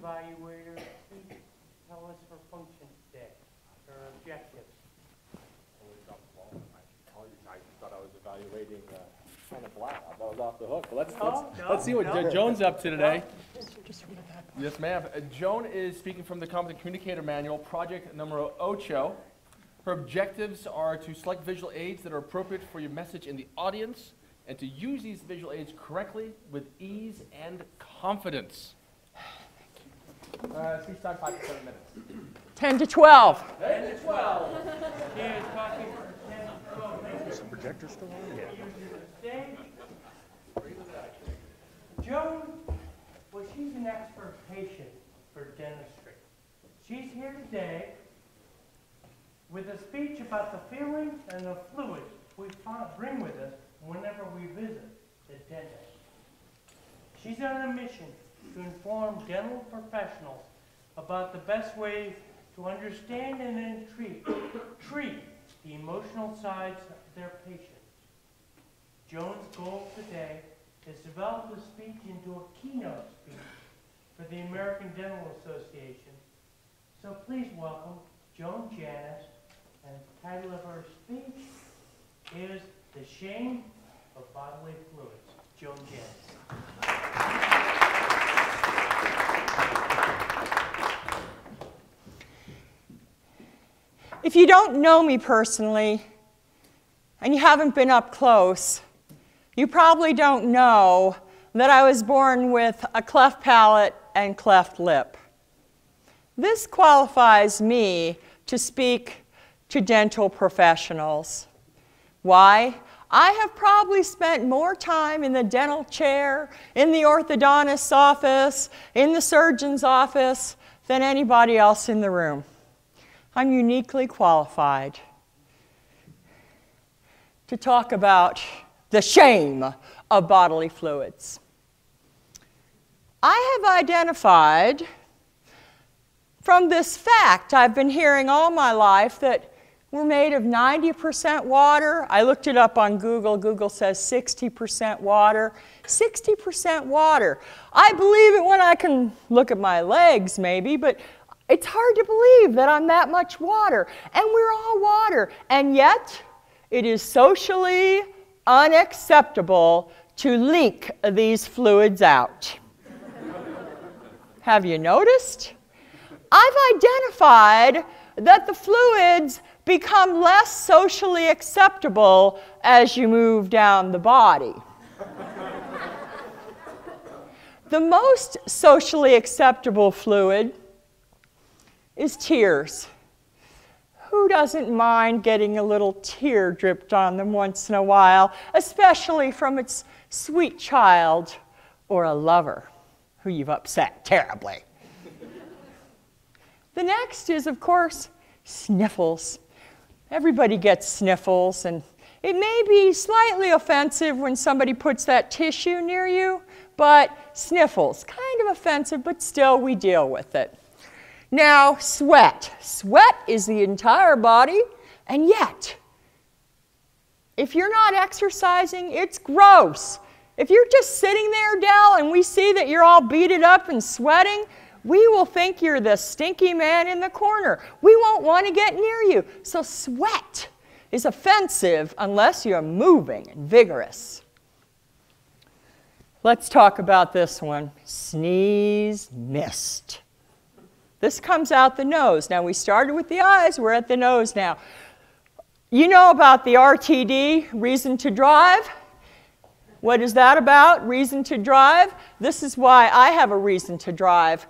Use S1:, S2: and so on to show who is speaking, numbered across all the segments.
S1: evaluator to tell us her function today, her objectives.
S2: I thought I was evaluating kind of black. I was off the hook. Let's see what Joan's up to today. Yes, ma'am. Joan is speaking from the Competent Communicator Manual, project numero 8. Her objectives are to select visual aids that are appropriate for your message in the audience and to use these visual aids correctly with ease and confidence. Speech time, 5 to 7 minutes.
S3: 10 to 12.
S2: 10 to 12.
S1: She is talking for 10 to 12 minutes.
S2: Is the projector still on?
S1: Yeah. Joan, well, she's an expert patient for dentistry. She's here today with a speech about the feelings and the fluids we bring with us whenever we visit the dentist. She's on a mission to inform dental professionals about the best ways to understand and then treat the emotional sides of their patients. Joan's goal today is to develop the speech into a keynote speech for the American Dental Association. So please welcome Joan Janis, and the title of her speech is The Shame of Bodily Fluids. Joan Janis.
S3: If you don't know me personally, and you haven't been up close, you probably don't know that I was born with a cleft palate and cleft lip. This qualifies me to speak to dental professionals. Why? I have probably spent more time in the dental chair, in the orthodontist's office, in the surgeon's office than anybody else in the room. I'm uniquely qualified to talk about the shame of bodily fluids. I have identified from this fact I've been hearing all my life that we're made of 90% water. I looked it up on Google. Google says 60% water. 60% water. I believe it when I can look at my legs maybe, but it's hard to believe that I'm that much water. And we're all water. And yet, it is socially unacceptable to leak these fluids out. Have you noticed? I've identified that the fluids become less socially acceptable as you move down the body. The most socially acceptable fluid is tears. Who doesn't mind getting a little tear dripped on them once in a while, especially from its sweet child or a lover who you've upset terribly? The next is, of course, sniffles. Everybody gets sniffles, and it may be slightly offensive when somebody puts that tissue near you, but sniffles, kind of offensive, but still we deal with it. Now, sweat. Sweat is the entire body, and yet, if you're not exercising, it's gross. If you're just sitting there, Dell, and we see that you're all beaded up and sweating, we will think you're the stinky man in the corner. We won't want to get near you. So sweat is offensive unless you're moving and vigorous. Let's talk about this one. Sneeze mist. This comes out the nose. Now, we started with the eyes. We're at the nose now. You know about the RTD, reason to drive? What is that about, reason to drive? This is why I have a reason to drive.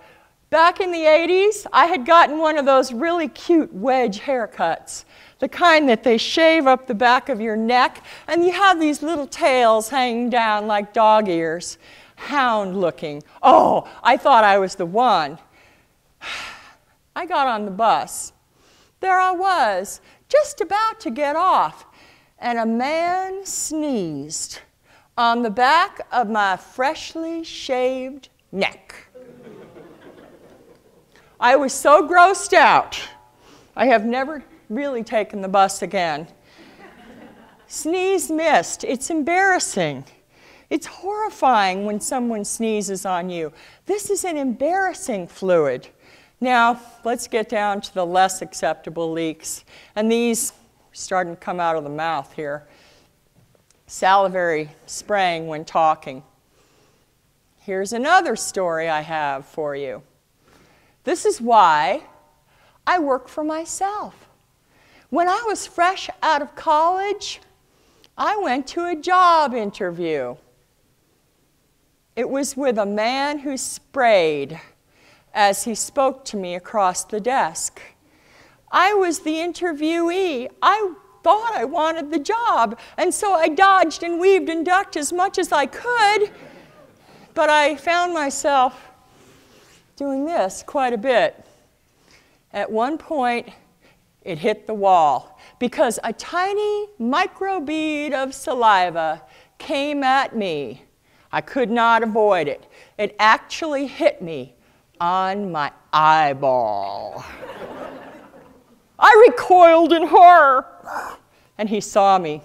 S3: Back in the 80s, I had gotten one of those really cute wedge haircuts, the kind that they shave up the back of your neck, and you have these little tails hanging down like dog ears, hound looking. Oh, I thought I was the one. I got on the bus. There I was, just about to get off, and a man sneezed on the back of my freshly shaved neck. I was so grossed out, I have never really taken the bus again. Sneeze mist, it's embarrassing. It's horrifying when someone sneezes on you. This is an embarrassing fluid. Now, let's get down to the less acceptable leaks. And these are starting to come out of the mouth here. Salivary spraying when talking. Here's another story I have for you. This is why I work for myself. When I was fresh out of college, I went to a job interview. It was with a man who sprayed as he spoke to me across the desk. I was the interviewee. I thought I wanted the job, and so I dodged and weaved and ducked as much as I could, but I found myself doing this quite a bit. At one point, it hit the wall because a tiny microbead of saliva came at me. I could not avoid it. It actually hit me on my eyeball. I recoiled in horror, and he saw me.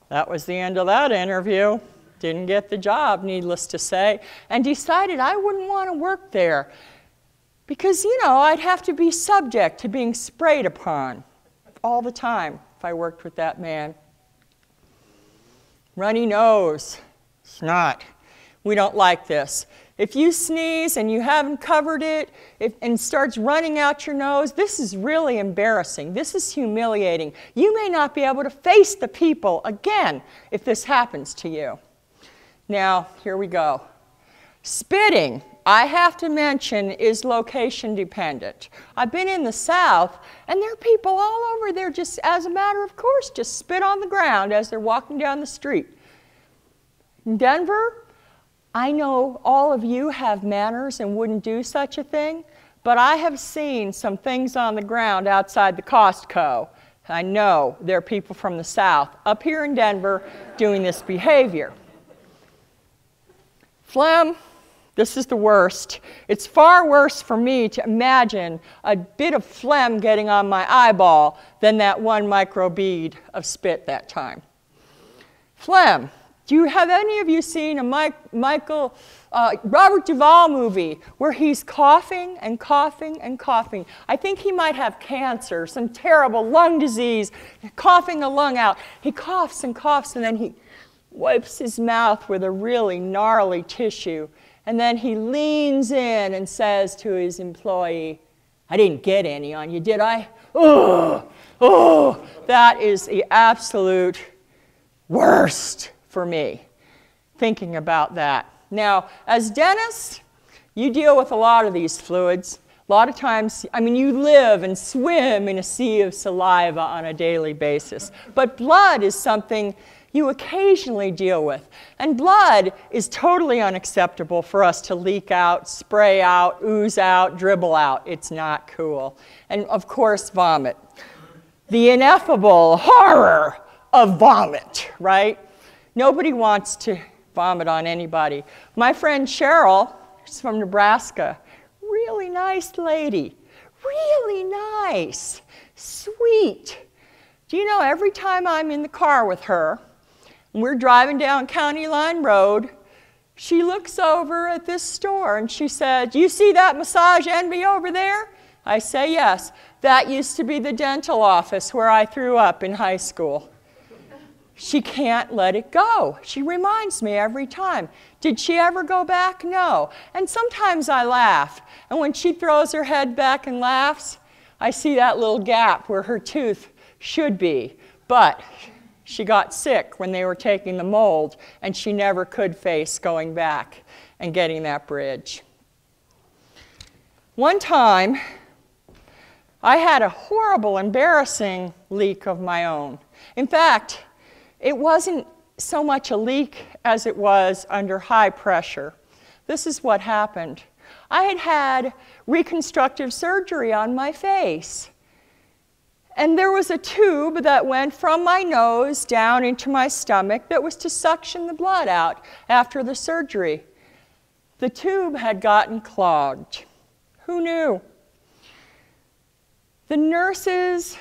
S3: That was the end of that interview. Didn't get the job, needless to say, and decided I wouldn't want to work there because, you know, I'd have to be subject to being sprayed upon all the time if I worked with that man. Runny nose, snot. We don't like this. If you sneeze and you haven't covered it and it starts running out your nose, this is really embarrassing. This is humiliating. You may not be able to face the people again if this happens to you. Now, here we go. Spitting, I have to mention, is location dependent. I've been in the South, and there are people all over there just, as a matter of course, just spit on the ground as they're walking down the street. In Denver, I know all of you have manners and wouldn't do such a thing, but I have seen some things on the ground outside the Costco. I know there are people from the South up here in Denver doing this behavior. Phlegm, this is the worst. It's far worse for me to imagine a bit of phlegm getting on my eyeball than that one microbead of spit that time. Phlegm. Have any of you seen a Robert Duvall movie where he's coughing and coughing and coughing? I think he might have cancer, some terrible lung disease, coughing the lung out. He coughs and coughs, and then he wipes his mouth with a really gnarly tissue, and then he leans in and says to his employee, "I didn't get any on you, did I?" Oh, that is the absolute worst for me, thinking about that. Now, as dentists, you deal with a lot of these fluids. A lot of times, I mean, you live and swim in a sea of saliva on a daily basis. But blood is something you occasionally deal with. And blood is totally unacceptable for us to leak out, spray out, ooze out, dribble out. It's not cool. And of course, vomit. The ineffable horror of vomit, right? Nobody wants to vomit on anybody. My friend Cheryl, she's from Nebraska, really nice lady, really nice, sweet. Do you know, every time I'm in the car with her, and we're driving down County Line Road, she looks over at this store and she said, "You see that Massage Envy over there?" I say, "Yes. That used to be the dental office where I threw up in high school." She can't let it go. She reminds me every time. Did she ever go back? No. And sometimes I laugh. And when she throws her head back and laughs, I see that little gap where her tooth should be. But she got sick when they were taking the mold, and she never could face going back and getting that bridge. One time, I had a horrible, embarrassing leak of my own. In fact, it wasn't so much a leak as it was under high pressure. This is what happened. I had had reconstructive surgery on my face. And there was a tube that went from my nose down into my stomach that was to suction the blood out after the surgery. The tube had gotten clogged. Who knew? The nurses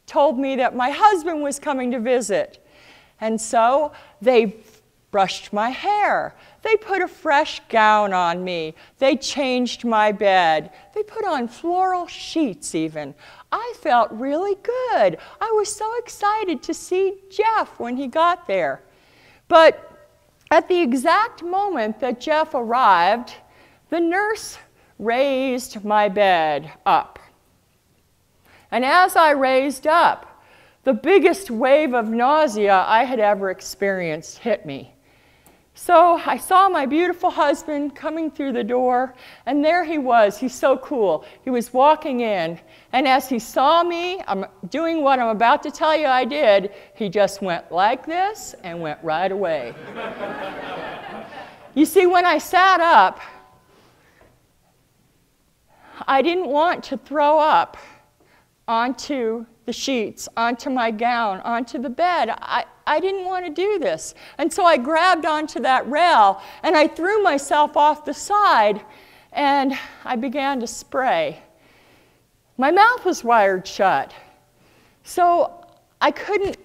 S3: told me that my husband was coming to visit. And so they brushed my hair. They put a fresh gown on me. They changed my bed. They put on floral sheets even. I felt really good. I was so excited to see Jeff when he got there. But at the exact moment that Jeff arrived, the nurse raised my bed up. And as I raised up, the biggest wave of nausea I had ever experienced hit me. So I saw my beautiful husband coming through the door, and there he was. He's so cool. He was walking in, and as he saw me, I'm doing what I'm about to tell you I did, he just went like this and went right away. You see, when I sat up, I didn't want to throw up onto the sheets, onto my gown, onto the bed. I didn't want to do this. And so I grabbed onto that rail and I threw myself off the side and I began to spray. My mouth was wired shut. So I couldn't,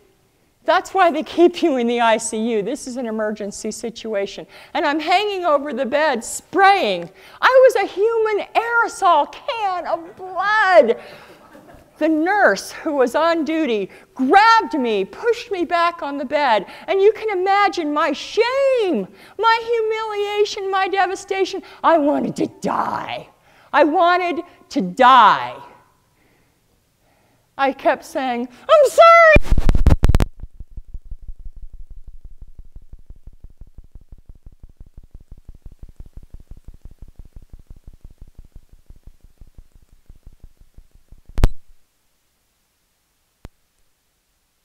S3: that's why they keep you in the ICU. This is an emergency situation. And I'm hanging over the bed spraying. I was a human aerosol can of blood. The nurse who was on duty grabbed me, pushed me back on the bed, and you can imagine my shame, my humiliation, my devastation. I wanted to die. I wanted to die. I kept saying, "I'm sorry."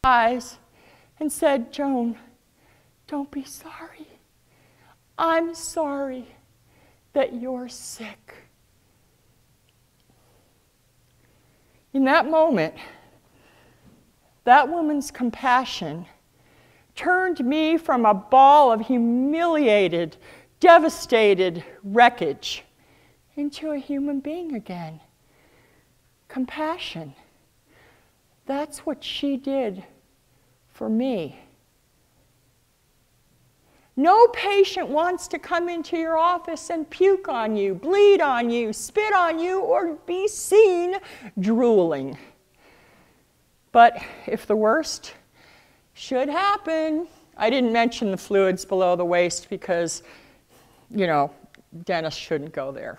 S3: Eyes and said, "Joan, don't be sorry. I'm sorry that you're sick." In that moment, that woman's compassion turned me from a ball of humiliated, devastated wreckage into a human being again. Compassion. That's what she did for me. No patient wants to come into your office and puke on you, bleed on you, spit on you, or be seen drooling. But if the worst should happen, I didn't mention the fluids below the waist because, you know, dentists shouldn't go there.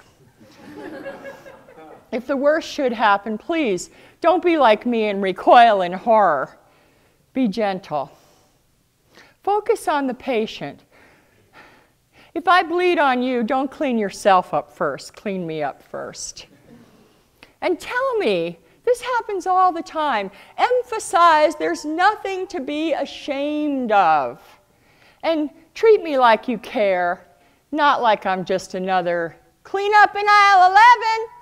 S3: If the worst should happen, please don't be like me and recoil in horror. Be gentle. Focus on the patient. If I bleed on you, don't clean yourself up first. Clean me up first. And tell me, this happens all the time. Emphasize there's nothing to be ashamed of. And treat me like you care, not like I'm just another clean up in aisle 11.